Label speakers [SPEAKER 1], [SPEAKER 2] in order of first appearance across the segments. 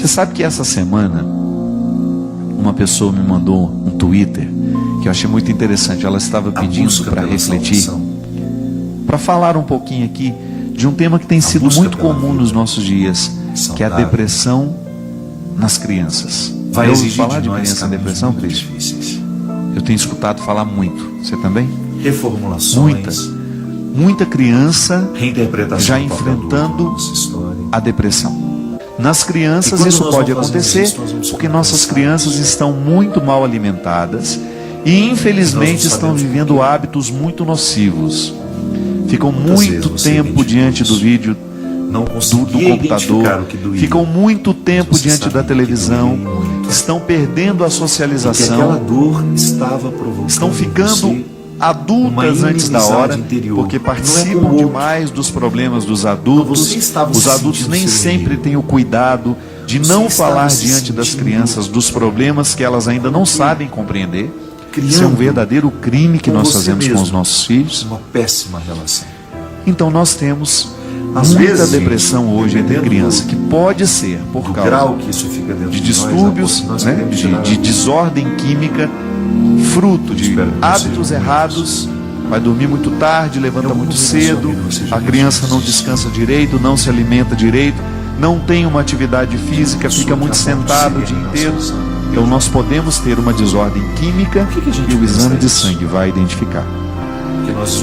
[SPEAKER 1] Você sabe que essa semana uma pessoa me mandou um Twitter que eu achei muito interessante. Ela estava pedindo para refletir, para falar um pouquinho aqui de um tema que tem sido muito comum nos nossos dias, que é a depressão nas crianças. Vai exigir falar de criança e depressão, Cris? Eu tenho escutado falar muito. Você também?
[SPEAKER 2] Reformulações,
[SPEAKER 1] muita criança já
[SPEAKER 2] reinterpretação
[SPEAKER 1] enfrentando a depressão. Nas crianças isso pode acontecer porque nossas crianças estão muito mal alimentadas e infelizmente estão vivendo hábitos muito nocivos. Ficam muito tempo diante do vídeo, do computador, ficam muito tempo diante da televisão, estão perdendo a socialização, estão ficando adultas antes da hora, porque participam demais dos problemas dos adultos. Os adultos nem sempre têm o cuidado de não falar diante das crianças dos problemas que elas ainda não sabem compreender. Isso é um verdadeiro crime que nós fazemos com os nossos filhos.
[SPEAKER 2] Uma péssima relação.
[SPEAKER 1] Então nós temos muita depressão hoje entre crianças, que pode ser por causa de distúrbios, de desordem química, fruto de hábitos errados. Vai dormir muito tarde, levanta muito cedo, a criança não descansa direito, não se alimenta direito, não tem uma atividade física, fica muito sentado o dia inteiro. Então nós podemos ter uma desordem química e o exame de sangue vai identificar.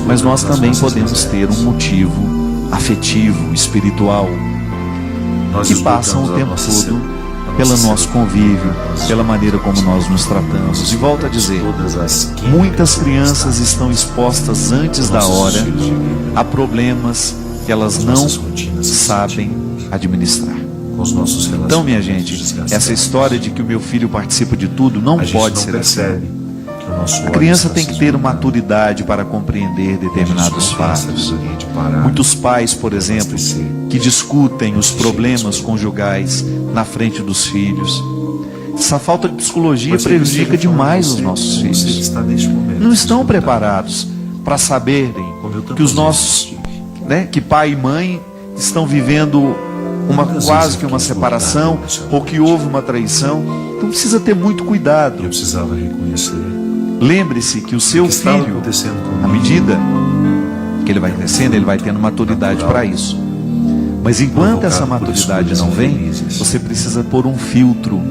[SPEAKER 1] Mas nós também podemos ter um motivo afetivo, espiritual, que passam o tempo todo pelo nosso convívio, pela maneira como nós nos tratamos. E volto a dizer, muitas crianças estão expostas antes da hora a problemas que elas não sabem administrar. Então, minha gente, essa história de que o meu filho participa de tudo não pode ser assim. A criança tem que ter maturidade para compreender determinados fatos. Muitos pais, por exemplo, que discutem os problemas conjugais na frente dos filhos. Essa falta de psicologia prejudica demais os nossos filhos. Não estão preparados para saberem que os nossos, que pai e mãe estão vivendo quase que uma separação, ou que houve uma traição. Então precisa ter muito cuidado.
[SPEAKER 2] Eu precisava reconhecer.
[SPEAKER 1] Lembre-se que o seu filho, à medida que ele vai crescendo, ele vai tendo maturidade para isso. Mas enquanto essa maturidade não vem, você precisa pôr um filtro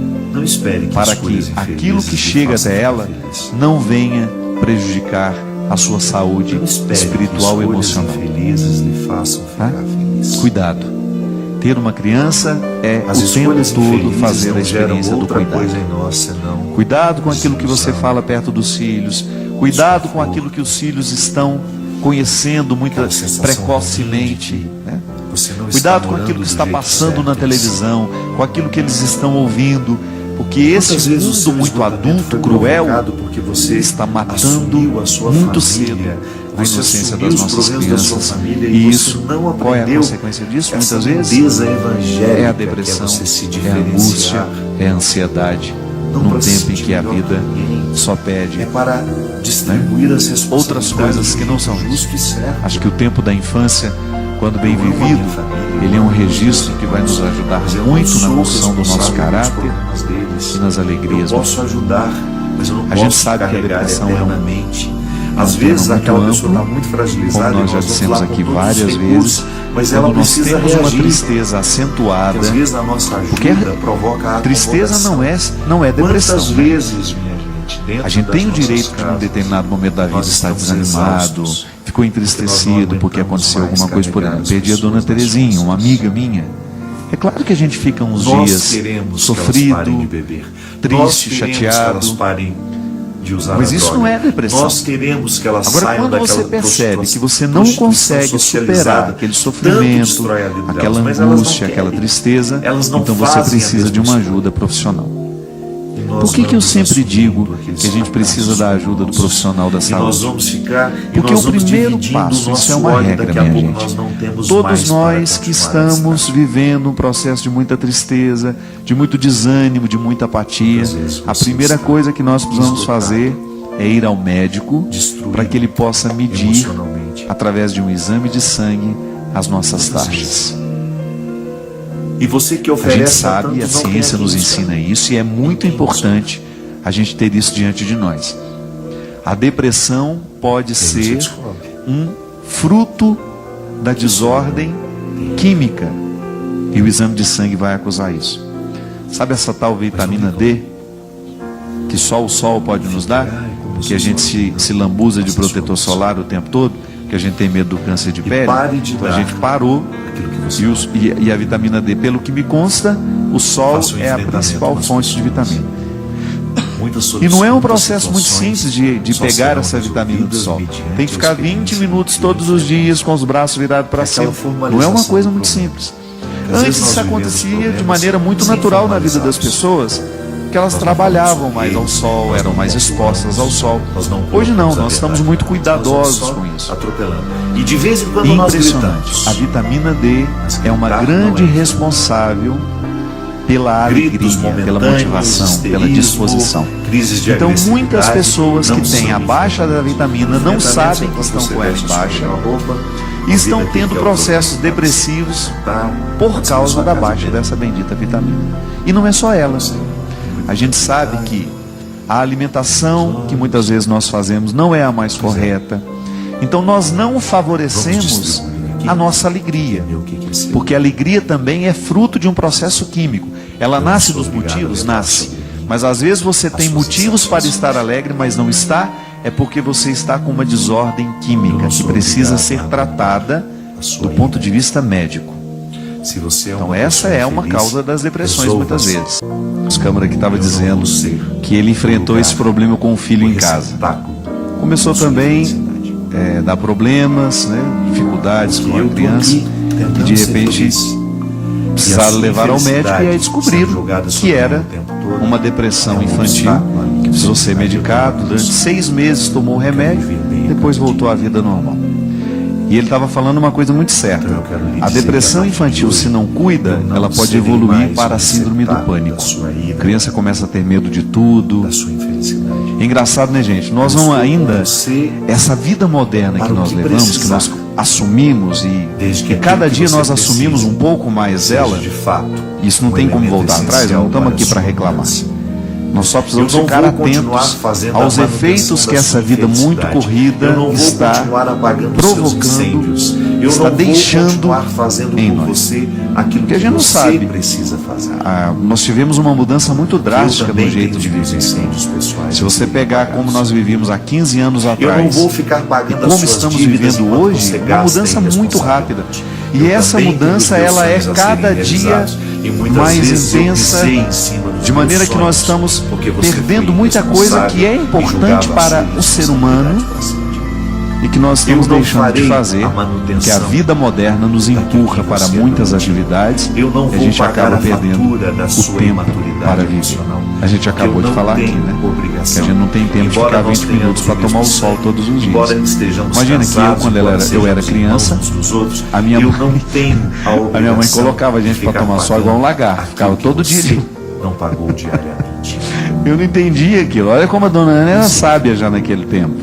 [SPEAKER 1] para que aquilo que chega até ela não venha prejudicar a sua saúde espiritual e emocional. Cuidado. Ter uma criança é o tempo todo fazer a experiência do cuidado. Cuidado com aquilo que você fala perto dos filhos. Cuidado com aquilo que os filhos estão conhecendo muito precocemente. Cuidado com aquilo que está passando na televisão, com aquilo que eles estão ouvindo. Porque esse mundo muito adulto, cruel, está matando muito cedo a inocência das nossas crianças. E isso, qual é a consequência disso? Muitas vezes é a depressão, é a angústia, é a ansiedade, num tempo em que a vida só pede outras coisas que não são isso. Acho que o tempo da infância, quando bem vivido, ele é um registro que vai nos ajudar muito na construção do nosso caráter e nas alegrias. A gente sabe que a depressão é
[SPEAKER 2] às vezes aquela pessoa está muito fragilizada,
[SPEAKER 1] como nós já dissemos aqui várias vezes,
[SPEAKER 2] mas ela precisa
[SPEAKER 1] nós temos uma tristeza acentuada,
[SPEAKER 2] às vezes a nossa ajuda provoca a
[SPEAKER 1] tristeza não é depressão.
[SPEAKER 2] Quantas vezes, minha gente,
[SPEAKER 1] a gente tem o direito de, num determinado momento da vida, estar desanimado, ficou entristecido porque aconteceu alguma coisa, por exemplo, perdi a dona Terezinha, uma amiga minha. É claro que a gente fica uns dias sofrido, triste, chateado. Mas isso não é depressão.
[SPEAKER 2] Nós queremos que elas
[SPEAKER 1] Agora, quando você percebe que você não consegue superar aquele sofrimento, aquela angústia, aquela tristeza, então você precisa de uma ajuda profissional. Por que eu sempre digo que a gente precisa da ajuda do profissional da saúde? Porque o primeiro passo, isso é uma regra, minha gente. Todos nós que estamos vivendo um processo de muita tristeza, de muito desânimo, de muita apatia, a primeira coisa que nós precisamos fazer é ir ao médico para que ele possa medir, através de um exame de sangue, as nossas taxas.
[SPEAKER 2] E você que
[SPEAKER 1] A
[SPEAKER 2] oferece
[SPEAKER 1] gente sabe, a
[SPEAKER 2] tantos, não
[SPEAKER 1] ciência
[SPEAKER 2] tem
[SPEAKER 1] nos
[SPEAKER 2] aquilo
[SPEAKER 1] ensina
[SPEAKER 2] para
[SPEAKER 1] isso, e é muito importante a gente ter isso diante de nós. A depressão pode ser um fruto da desordem química, e o exame de sangue vai acusar isso. Sabe essa tal vitamina D que só o sol pode nos dar, que a gente se lambuza de protetor solar o tempo todo, que a gente tem medo do câncer de pele? Então a gente parou, e a vitamina D, pelo que me consta, o sol é a principal fonte de vitamina. E não é um processo muito simples de pegar essa vitamina do sol. Tem que ficar 20 minutos todos os dias com os braços virados para cima. Não é uma coisa muito simples. Antes isso acontecia de maneira muito natural na vida das pessoas, que elas trabalhavam mais ao sol, eram mais expostas ao sol. Hoje não, nós estamos muito cuidadosos com isso.
[SPEAKER 2] E de vez em quando nós
[SPEAKER 1] Impressionante. A vitamina D é uma grande responsável pela alegria, pela motivação, pela disposição. Então muitas pessoas que têm a baixa da vitamina não sabem que estão com ela em baixa e estão tendo processos depressivos por causa da baixa dessa bendita vitamina. E não é só elas. A gente sabe que a alimentação que muitas vezes nós fazemos não é a mais correta. Então nós não favorecemos a nossa alegria, porque a alegria também é fruto de um processo químico. Ela nasce dos motivos? Nasce. Mas às vezes você tem motivos para estar alegre, mas não está, é porque você está com uma desordem química que precisa ser tratada do ponto de vista médico. Então essa é uma causa das depressões muitas vezes. O Câmara que estava dizendo que ele enfrentou esse problema com o filho em casa. Começou também a dar problemas, né, dificuldades com a criança, e de repente precisaram levar ao médico, e aí descobriram que era uma depressão infantil, que precisou ser medicado. Durante 6 meses tomou o remédio, depois voltou à vida normal. E ele estava falando uma coisa muito certa: a depressão infantil, se não cuida, ela pode evoluir para a síndrome do pânico. A criança começa a ter medo de tudo. É engraçado, né, gente? Nós não ainda, essa vida moderna que nós levamos, que nós assumimos, e cada dia nós assumimos um pouco mais dela, isso não tem como voltar atrás, não estamos aqui para reclamar. Nós só precisamos ficar atentos aos efeitos que essa vida muito corrida está provocando, está deixando em nós. Porque a gente não sabe. Nós tivemos uma mudança muito drástica no jeito de viver. Se você pegar como nós vivíamos há 15 anos atrás e como estamos vivendo hoje, é uma mudança muito rápida. E essa mudança, ela é cada dia mais intensa, de maneira que nós estamos perdendo muita coisa que é importante para o ser humano e que nós estamos deixando de fazer, que a vida moderna nos empurra para muitas atividades e a gente acaba perdendo o tempo para viver. A gente acabou de falar aqui, né? Que a gente não tem tempo de ficar 20 minutos para tomar o sol todos os dias. Imagina que eu, quando eu era criança, a minha mãe colocava a gente para tomar sol igual um lagarto, ficava todo dia.
[SPEAKER 2] Não pagou diariamente.
[SPEAKER 1] Eu não entendia aquilo. Olha como a dona Ana era sábia já naquele tempo.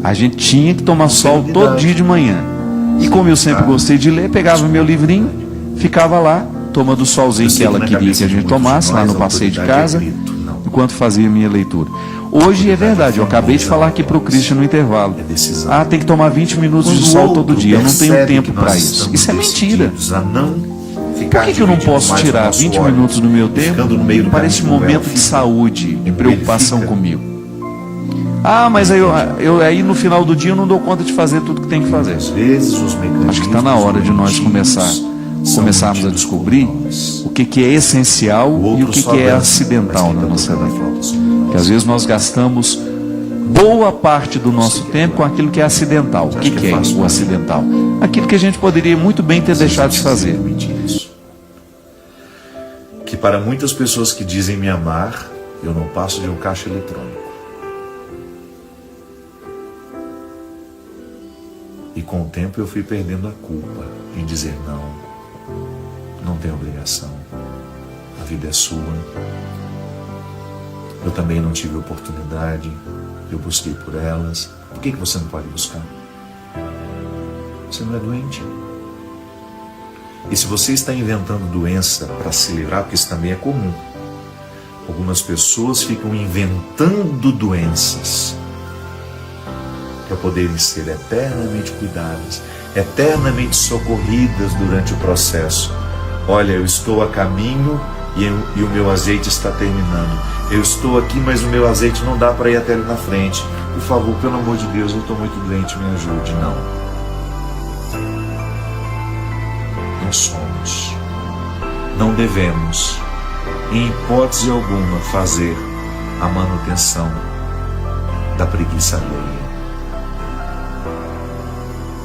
[SPEAKER 1] A gente tinha que tomar sol todo dia de manhã. E como eu sempre gostei de ler, pegava meu livrinho, ficava lá, tomando o solzinho que ela queria que a gente tomasse, lá no passeio de casa, enquanto fazia minha leitura. Hoje é verdade, eu acabei de falar aqui para o Christian no intervalo. Tem que tomar 20 minutos de sol todo dia, eu não tenho tempo para isso. Isso é mentira. Por que eu não posso tirar 20 minutos do meu tempo para esse momento de saúde, de preocupação comigo? Mas aí no final do dia eu não dou conta de fazer tudo que tem que fazer. Acho que está na hora de nós começarmos a descobrir o que é essencial e o que é acidental na nossa vida. Porque às vezes nós gastamos boa parte do nosso tempo com aquilo que é acidental. O que é o acidental? Aquilo que a gente poderia muito bem ter deixado de fazer.
[SPEAKER 2] Que para muitas pessoas que dizem me amar, eu não passo de um caixa eletrônico. E com o tempo eu fui perdendo a culpa em dizer não tem obrigação, a vida é sua. Eu também não tive oportunidade, eu busquei por elas. Por que você não pode buscar? Você não é doente. E se você está inventando doença para se livrar, porque isso também é comum, algumas pessoas ficam inventando doenças para poderem ser eternamente cuidadas, eternamente socorridas durante o processo. Olha, eu estou a caminho e o meu azeite está terminando. Eu estou aqui, mas o meu azeite não dá para ir até ali na frente. Por favor, pelo amor de Deus, eu estou muito doente, me ajude. Não. Não somos. Não devemos, em hipótese alguma, fazer a manutenção da preguiça alheia.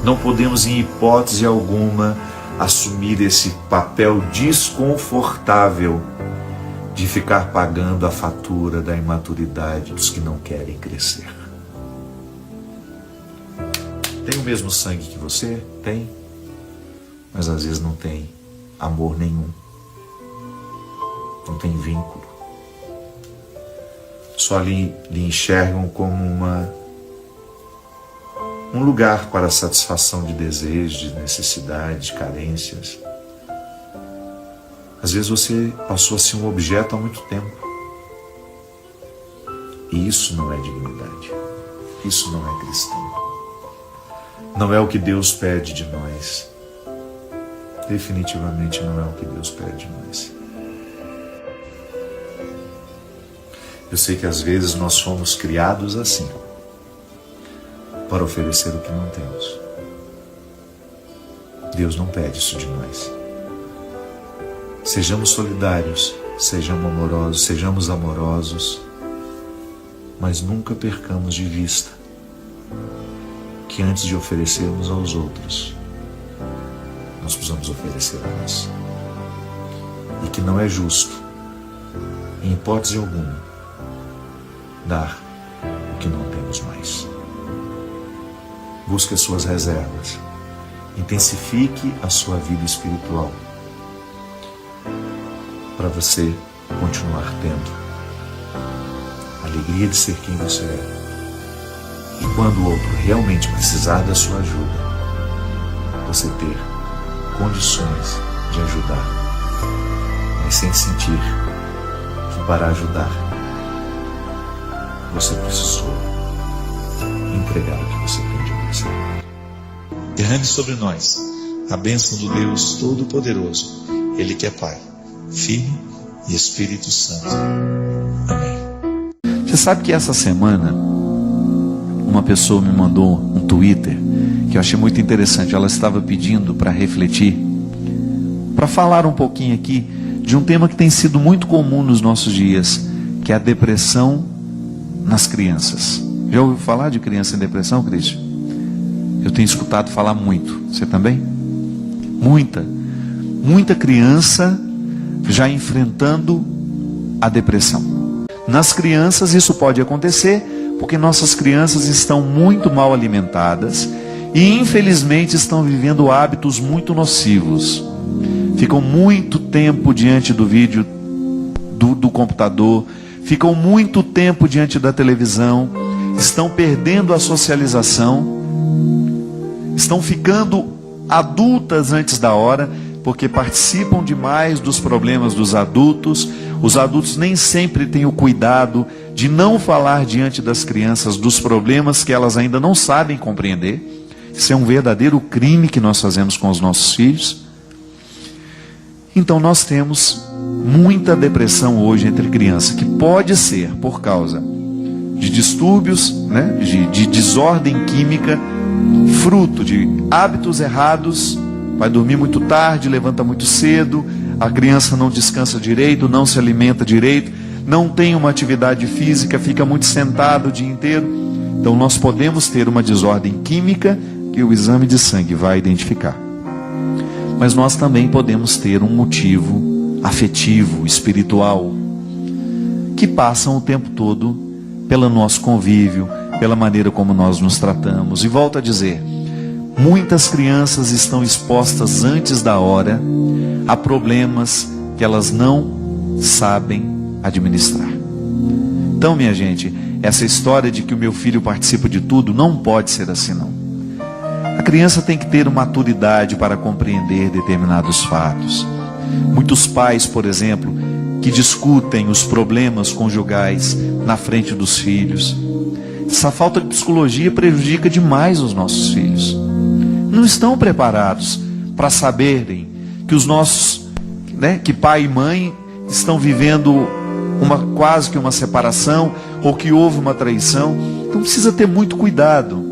[SPEAKER 2] Não podemos, em hipótese alguma, assumir esse papel desconfortável de ficar pagando a fatura da imaturidade dos que não querem crescer. Tem o mesmo sangue que você? Tem. Mas às vezes não tem amor nenhum. Não tem vínculo. Só lhe enxergam como um lugar para a satisfação de desejos, de necessidades, de carências. Às vezes você passou a ser um objeto há muito tempo. E isso não é dignidade. Isso não é cristão. Não é o que Deus pede de nós. Definitivamente não é o que Deus pede de nós. Eu sei que às vezes nós fomos criados assim, para oferecer o que não temos. Deus não pede isso de nós. Sejamos solidários, sejamos amorosos, mas nunca percamos de vista que antes de oferecermos aos outros, nós precisamos oferecer a nós. E que não é justo, em hipótese alguma, dar o que não temos mais. Busque as suas reservas. Intensifique a sua vida espiritual para você continuar tendo a alegria de ser quem você é. E quando o outro realmente precisar da sua ajuda, você ter condições de ajudar, mas sem sentir que para ajudar você precisou entregar o que você tem de mais. Derrame sobre nós a bênção do Deus Todo-Poderoso, Ele que é Pai, Filho e Espírito Santo. Amém.
[SPEAKER 1] Você sabe que essa semana uma pessoa me mandou um Twitter que eu achei muito interessante. Ela estava pedindo para refletir, para falar um pouquinho aqui de um tema que tem sido muito comum nos nossos dias, que é a depressão nas crianças. Já ouviu falar de criança em depressão, Cristian? Eu tenho escutado falar muito. Você também? Muita criança já enfrentando a depressão. Nas crianças isso pode acontecer porque nossas crianças estão muito mal alimentadas e infelizmente estão vivendo hábitos muito nocivos. Ficam muito tempo diante do vídeo do computador, ficam muito tempo diante da televisão, estão perdendo a socialização, estão ficando adultas antes da hora, porque participam demais dos problemas dos adultos. Os adultos nem sempre têm o cuidado de não falar diante das crianças dos problemas que elas ainda não sabem compreender. Isso é um verdadeiro crime que nós fazemos com os nossos filhos. Então nós temos muita depressão hoje entre crianças, que pode ser por causa de distúrbios, de desordem química, fruto de hábitos errados. Vai dormir muito tarde, levanta muito cedo, a criança não descansa direito, não se alimenta direito, não tem uma atividade física, fica muito sentado o dia inteiro. Então nós podemos ter uma desordem química que o exame de sangue vai identificar. Mas nós também podemos ter um motivo afetivo, espiritual, que passam o tempo todo pelo nosso convívio, pela maneira como nós nos tratamos. E volto a dizer, muitas crianças estão expostas antes da hora a problemas que elas não sabem administrar. Então, minha gente, essa história de que o meu filho participa de tudo, não pode ser assim não. A criança tem que ter maturidade para compreender determinados fatos. Muitos pais, por exemplo, que discutem os problemas conjugais na frente dos filhos. Essa falta de psicologia prejudica demais os nossos filhos. Não estão preparados para saberem que os nossos, que pai e mãe estão vivendo quase que uma separação, ou que houve uma traição. Então precisa ter muito cuidado.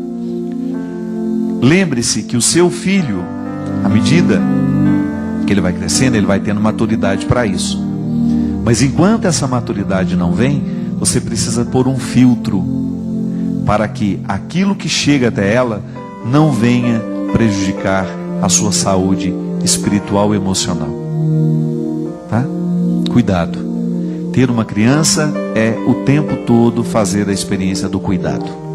[SPEAKER 1] Lembre-se que o seu filho, à medida que ele vai crescendo, ele vai tendo maturidade para isso. Mas enquanto essa maturidade não vem, você precisa pôr um filtro para que aquilo que chega até ela não venha prejudicar a sua saúde espiritual e emocional. Tá? Cuidado. Ter uma criança é o tempo todo fazer a experiência do cuidado.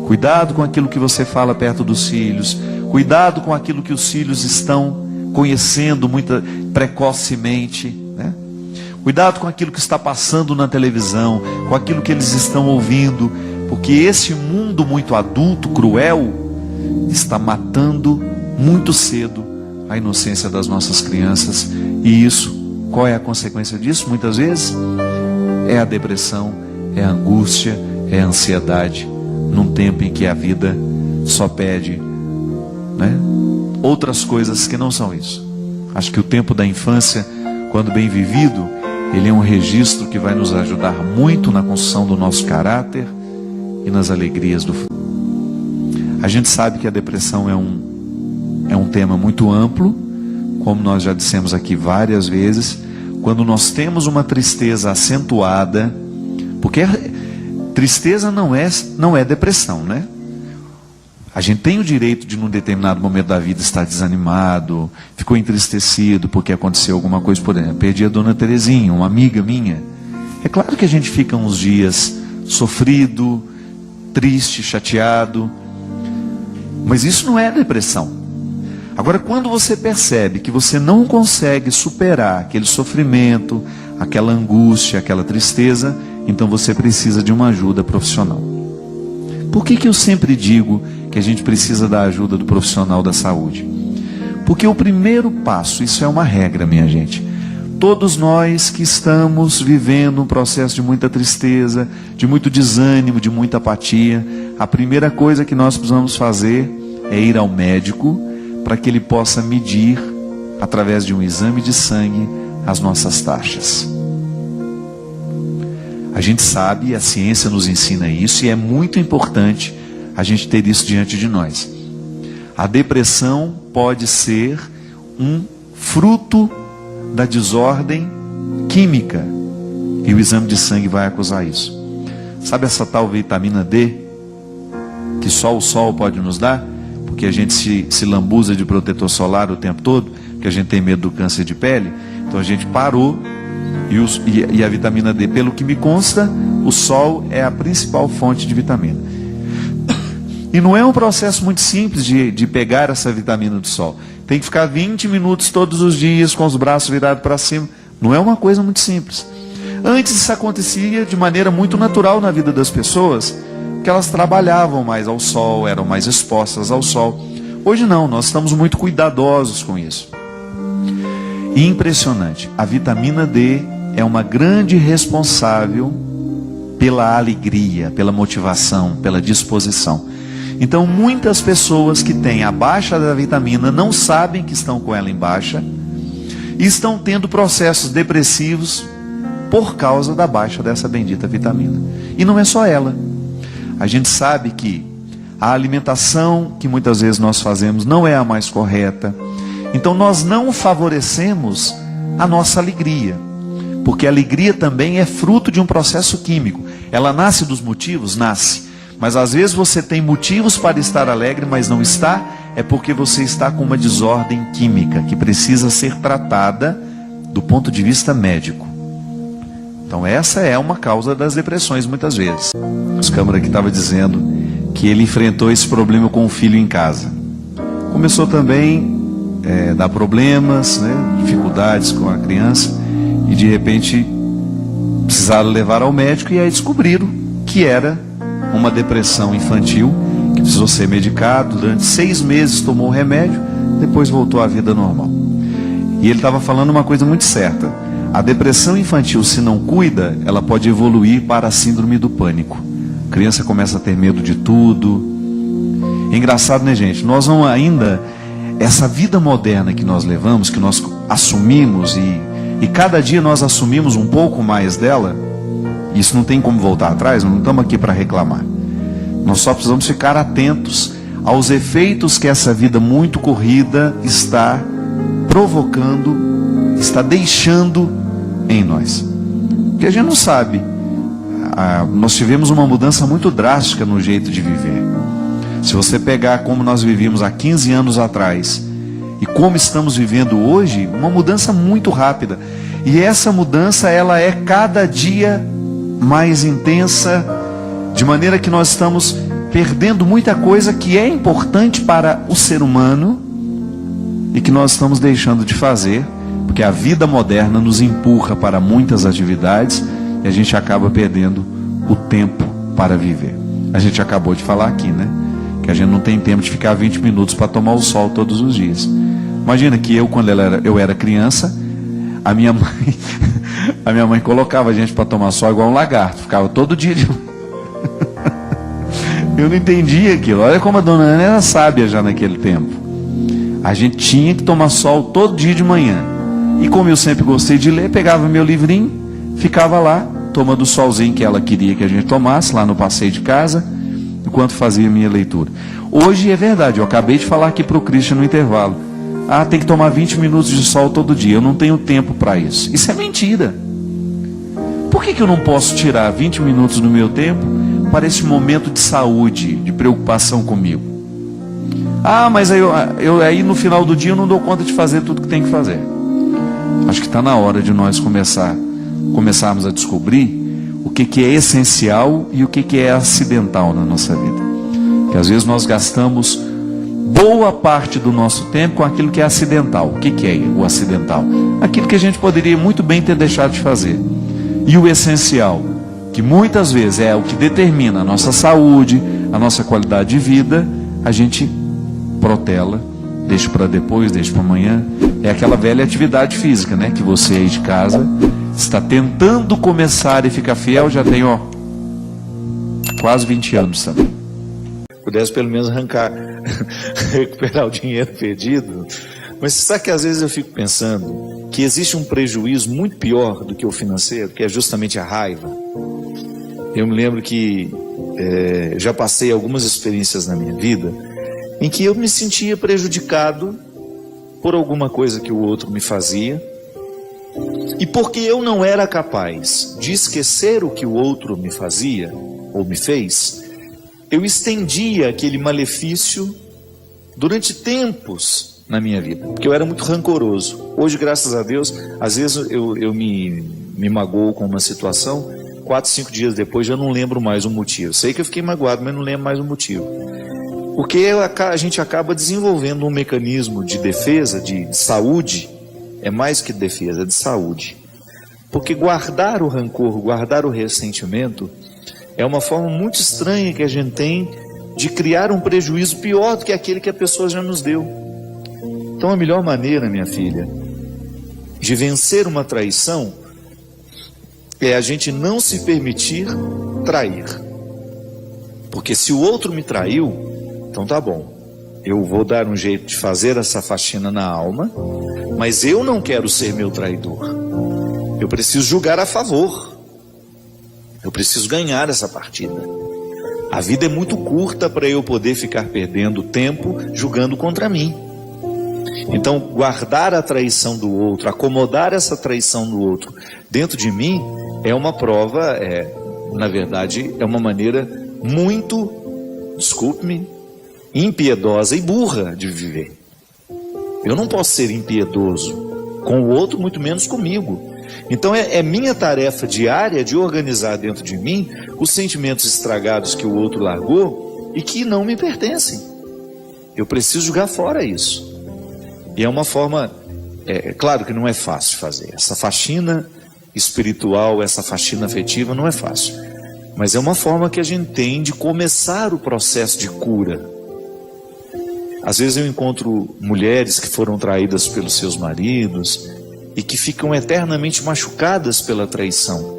[SPEAKER 1] Cuidado com aquilo que você fala perto dos filhos. Cuidado com aquilo que os filhos estão conhecendo muito precocemente, né? Cuidado com aquilo que está passando na televisão, com aquilo que eles estão ouvindo, porque esse mundo muito adulto, cruel, está matando muito cedo a inocência das nossas crianças. E isso, qual é a consequência disso? Muitas vezes é a depressão, é a angústia, é a ansiedade, num tempo em que a vida só pede, outras coisas que não são isso. Acho que o tempo da infância, quando bem vivido, ele é um registro que vai nos ajudar muito na construção do nosso caráter e nas alegrias do futuro. A gente sabe que a depressão é um tema muito amplo, como nós já dissemos aqui várias vezes. Quando nós temos uma tristeza acentuada, porque tristeza não é depressão, né? A gente tem o direito de, num determinado momento da vida, estar desanimado, ficou entristecido porque aconteceu alguma coisa, por exemplo, perdi a dona Terezinha, uma amiga minha. É claro que a gente fica uns dias sofrido, triste, chateado, mas isso não é depressão. Agora, quando você percebe que você não consegue superar aquele sofrimento, aquela angústia, aquela tristeza, então você precisa de uma ajuda profissional. Por que eu sempre digo que a gente precisa da ajuda do profissional da saúde? Porque o primeiro passo, isso é uma regra, minha gente. Todos nós que estamos vivendo um processo de muita tristeza, de muito desânimo, de muita apatia, a primeira coisa que nós precisamos fazer é ir ao médico para que ele possa medir, através de um exame de sangue, as nossas taxas. A gente sabe, a ciência nos ensina isso, e é muito importante a gente ter isso diante de nós. A depressão pode ser um fruto da desordem química, e o exame de sangue vai acusar isso. Sabe essa tal vitamina D, que só o sol pode nos dar? Porque a gente se lambuza de protetor solar o tempo todo, porque a gente tem medo do câncer de pele. Então a gente parou, e a vitamina D, pelo que me consta, o sol é a principal fonte de vitamina. E não é um processo muito simples de pegar essa vitamina do sol. Tem que ficar 20 minutos todos os dias com os braços virados para cima. Não é uma coisa muito simples. Antes isso acontecia de maneira muito natural na vida das pessoas, que elas trabalhavam mais ao sol, eram mais expostas ao sol. Hoje não, nós estamos muito cuidadosos com isso. E impressionante, a vitamina D é uma grande responsável pela alegria, pela motivação, pela disposição. Então muitas pessoas que têm a baixa da vitamina não sabem que estão com ela em baixa e estão tendo processos depressivos por causa da baixa dessa bendita vitamina. E não é só ela. A gente sabe que a alimentação que muitas vezes nós fazemos não é a mais correta. Então nós não favorecemos a nossa alegria, porque a alegria também é fruto de um processo químico. Ela nasce dos motivos? Nasce. Mas às vezes você tem motivos para estar alegre, mas não está, é porque você está com uma desordem química que precisa ser tratada do ponto de vista médico. Então essa é uma causa das depressões muitas vezes. O Câmara aqui estava dizendo que ele enfrentou esse problema com o filho em casa. Começou também dar problemas, dificuldades com a criança, e de repente precisaram levar ao médico, e aí descobriram que era uma depressão infantil que precisou ser medicado, durante 6 meses tomou o remédio, depois voltou à vida normal. E ele estava falando uma coisa muito certa: a depressão infantil, se não cuida, ela pode evoluir para a síndrome do pânico. A criança começa a ter medo de tudo. É engraçado, né, gente? Nós não ainda, essa vida moderna que nós levamos, que nós assumimos, e cada dia nós assumimos um pouco mais dela, isso não tem como voltar atrás, não estamos aqui para reclamar. Nós só precisamos ficar atentos aos efeitos que essa vida muito corrida está provocando, está deixando em nós. Porque a gente não sabe. Nós tivemos uma mudança muito drástica no jeito de viver. Se você pegar como nós vivíamos há 15 anos atrás e como estamos vivendo hoje, uma mudança muito rápida. E essa mudança, ela é cada dia mais intensa, de maneira que nós estamos perdendo muita coisa que é importante para o ser humano e que nós estamos deixando de fazer, porque a vida moderna nos empurra para muitas atividades e a gente acaba perdendo o tempo para viver. A gente acabou de falar aqui, né? Que a gente não tem tempo de ficar 20 minutos para tomar o sol todos os dias. Imagina que quando eu era criança, a minha mãe colocava a gente para tomar sol igual um lagarto, ficava todo dia de... Eu não entendia aquilo. Olha como a dona Ana era sábia já naquele tempo. A gente tinha que tomar sol todo dia de manhã. E como eu sempre gostei de ler, pegava meu livrinho, ficava lá, tomando o solzinho que ela queria que a gente tomasse, lá no passeio de casa, enquanto fazia minha leitura. Hoje é verdade, eu acabei de falar aqui para o Christian no intervalo. Tem que tomar 20 minutos de sol todo dia. Eu não tenho tempo para isso. Isso é mentira. Por que eu não posso tirar 20 minutos do meu tempo para esse momento de saúde, de preocupação comigo? Mas aí no final do dia eu não dou conta de fazer tudo que tem que fazer. Acho que está na hora de nós começarmos a descobrir o que é essencial e o que é acidental na nossa vida. Porque às vezes nós gastamos boa parte do nosso tempo com aquilo que é acidental. O que é o acidental? Aquilo que a gente poderia muito bem ter deixado de fazer. E o essencial, que muitas vezes é o que determina a nossa saúde, a nossa qualidade de vida, a gente protela, deixa para depois, deixa para amanhã. É aquela velha atividade física, né? Que você aí de casa está tentando começar e ficar fiel, já tem quase 20 anos, sabe? Pudesse pelo menos recuperar o dinheiro perdido. Mas sabe que às vezes eu fico pensando que existe um prejuízo muito pior do que o financeiro, que é justamente a raiva. Eu me lembro que já passei algumas experiências na minha vida em que eu me sentia prejudicado por alguma coisa que o outro me fazia, e porque eu não era capaz de esquecer o que o outro me fazia ou me fez, eu estendia aquele malefício durante tempos na minha vida, porque eu era muito rancoroso. Hoje, graças a Deus, às vezes eu me magoo com uma situação, 4, 5 dias depois já não lembro mais o motivo. Sei que eu fiquei magoado, mas não lembro mais o motivo. Porque a gente acaba desenvolvendo um mecanismo de defesa, de saúde, é mais que defesa, é de saúde. Porque guardar o rancor, guardar o ressentimento, é uma forma muito estranha que a gente tem de criar um prejuízo pior do que aquele que a pessoa já nos deu. Então a melhor maneira, minha filha, de vencer uma traição é a gente não se permitir trair. Porque se o outro me traiu, então tá bom, eu vou dar um jeito de fazer essa faxina na alma, mas eu não quero ser meu traidor. Eu preciso julgar a favor. Eu preciso ganhar essa partida. A vida é muito curta para eu poder ficar perdendo tempo julgando contra mim. Então, guardar a traição do outro, acomodar essa traição do outro dentro de mim, é uma prova, na verdade, é uma maneira muito, desculpe-me, impiedosa e burra de viver. Eu não posso ser impiedoso com o outro, muito menos comigo. Então é minha tarefa diária de organizar dentro de mim os sentimentos estragados que o outro largou e que não me pertencem. Eu preciso jogar fora isso. E é uma forma, claro que não é fácil fazer. Essa faxina espiritual, essa faxina afetiva não é fácil. Mas é uma forma que a gente tem de começar o processo de cura. Às vezes eu encontro mulheres que foram traídas pelos seus maridos e que ficam eternamente machucadas pela traição.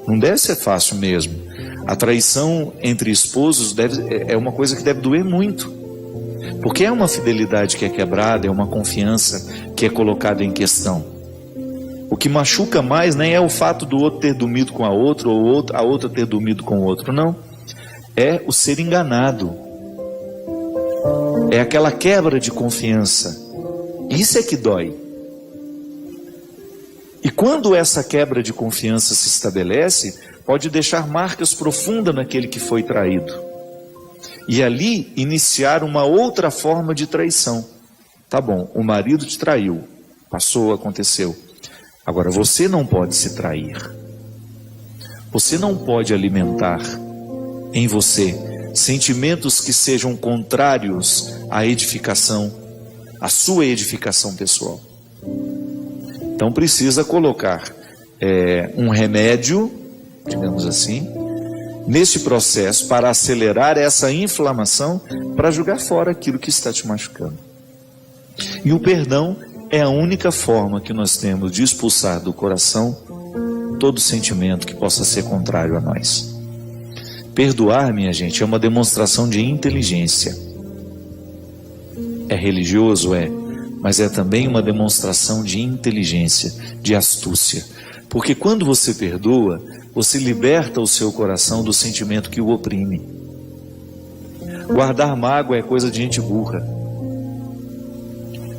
[SPEAKER 1] Não deve ser fácil mesmo. A traição entre esposos é uma coisa que deve doer muito. Porque é uma fidelidade que é quebrada, é uma confiança que é colocada em questão. O que machuca mais nem é o fato do outro ter dormido com a outra, ou a outra ter dormido com o outro, não. É o ser enganado. É aquela quebra de confiança. Isso é que dói. E quando essa quebra de confiança se estabelece, pode deixar marcas profundas naquele que foi traído. E ali iniciar uma outra forma de traição. Tá bom, o marido te traiu, passou, aconteceu. Agora, você não pode se trair. Você não pode alimentar em você sentimentos que sejam contrários à edificação, à sua edificação pessoal. Então precisa colocar um remédio, digamos assim, neste processo para acelerar essa inflamação, para jogar fora aquilo que está te machucando. E o perdão é a única forma que nós temos de expulsar do coração todo sentimento que possa ser contrário a nós. Perdoar, minha gente, é uma demonstração de inteligência. É religioso, mas é também uma demonstração de inteligência, de astúcia. Porque quando você perdoa, você liberta o seu coração do sentimento que o oprime. Guardar mágoa é coisa de gente burra,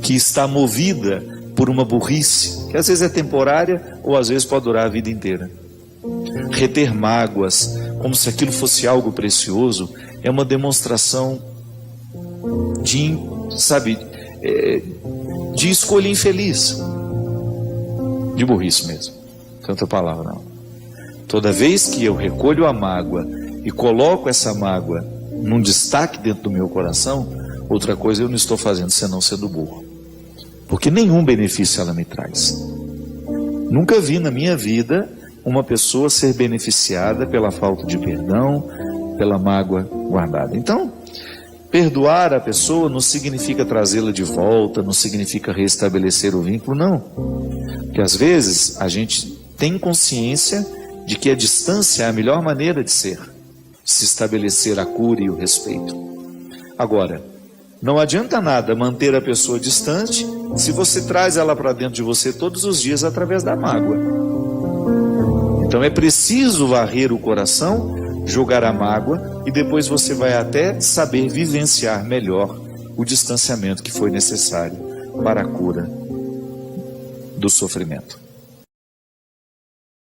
[SPEAKER 1] que está movida por uma burrice, que às vezes é temporária ou às vezes pode durar a vida inteira. Reter mágoas, como se aquilo fosse algo precioso, é uma demonstração de, de escolha infeliz, de burrice mesmo, tanta palavra não. Toda vez que eu recolho a mágoa e coloco essa mágoa num destaque dentro do meu coração, outra coisa eu não estou fazendo senão sendo burro, porque nenhum benefício ela me traz. Nunca vi na minha vida uma pessoa ser beneficiada pela falta de perdão, pela mágoa guardada. Então, perdoar a pessoa não significa trazê-la de volta, não significa restabelecer o vínculo, não. Porque às vezes a gente tem consciência de que a distância é a melhor maneira de se estabelecer a cura e o respeito. Agora, não adianta nada manter a pessoa distante se você traz ela para dentro de você todos os dias através da mágoa. Então é preciso varrer o coração, jogar a mágoa, e depois você vai até saber vivenciar melhor o distanciamento que foi necessário para a cura do sofrimento.